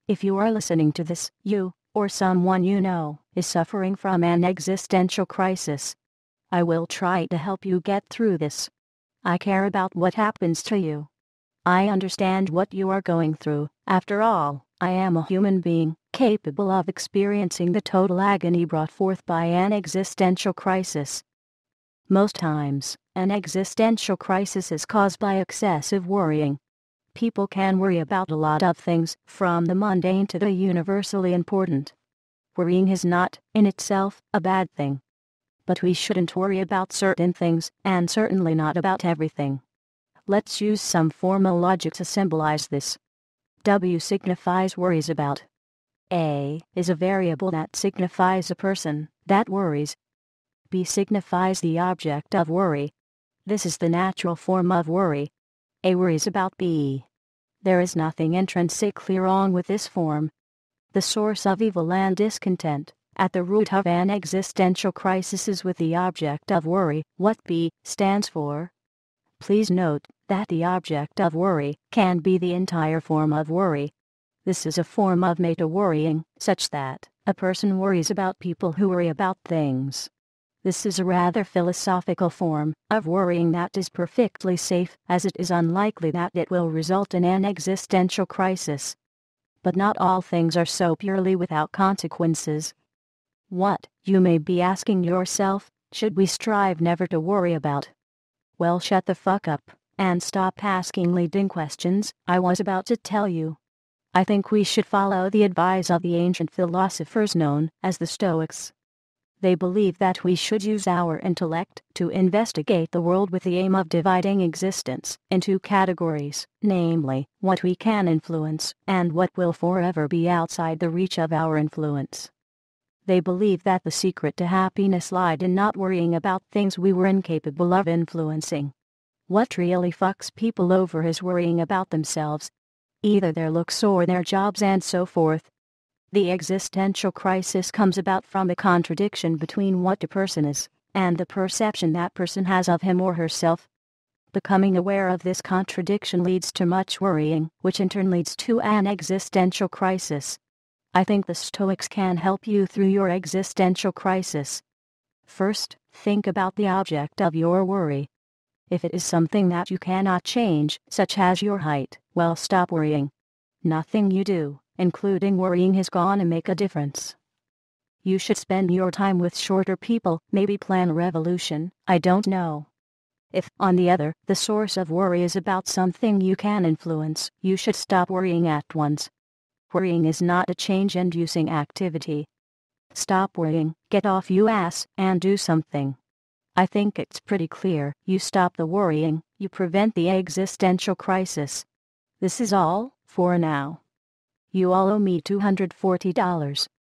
If you are listening to this, you, or someone you know, is suffering from an existential crisis. I will try to help you get through this. I care about what happens to you. I understand what you are going through. After all, I am a human being, capable of experiencing the total agony brought forth by an existential crisis. Most times, an existential crisis is caused by excessive worrying. People can worry about a lot of things, from the mundane to the universally important. Worrying is not, in itself, a bad thing. But we shouldn't worry about certain things, and certainly not about everything. Let's use some formal logic to symbolize this. W signifies worries about. A is a variable that signifies a person that worries. B signifies the object of worry. This is the natural form of worry. A worries about B. There is nothing intrinsically wrong with this form. The source of evil and discontent, at the root of an existential crisis, is with the object of worry, what B stands for. Please note that the object of worry can be the entire form of worry. This is a form of meta-worrying, such that a person worries about people who worry about things. This is a rather philosophical form of worrying that is perfectly safe, as it is unlikely that it will result in an existential crisis. But not all things are so purely without consequences. What, you may be asking yourself, should we strive never to worry about? Well, shut the fuck up, and stop asking leading questions. I was about to tell you. I think we should follow the advice of the ancient philosophers known as the Stoics. They believe that we should use our intellect to investigate the world with the aim of dividing existence into categories, namely, what we can influence and what will forever be outside the reach of our influence. They believe that the secret to happiness lied in not worrying about things we were incapable of influencing. What really fucks people over is worrying about themselves, either their looks or their jobs and so forth. The existential crisis comes about from a contradiction between what a person is and the perception that person has of him or herself. Becoming aware of this contradiction leads to much worrying, which in turn leads to an existential crisis. I think the Stoics can help you through your existential crisis. First, think about the object of your worry. If it is something that you cannot change, such as your height, well, stop worrying. Nothing you do, including worrying, is gonna make a difference. You should spend your time with shorter people, maybe plan a revolution, I don't know. If, on the other, the source of worry is about something you can influence, you should stop worrying at once. Worrying is not a change-inducing activity. Stop worrying, get off your ass, and do something. I think it's pretty clear. You stop the worrying, you prevent the existential crisis. This is all, for now. You all owe me $240.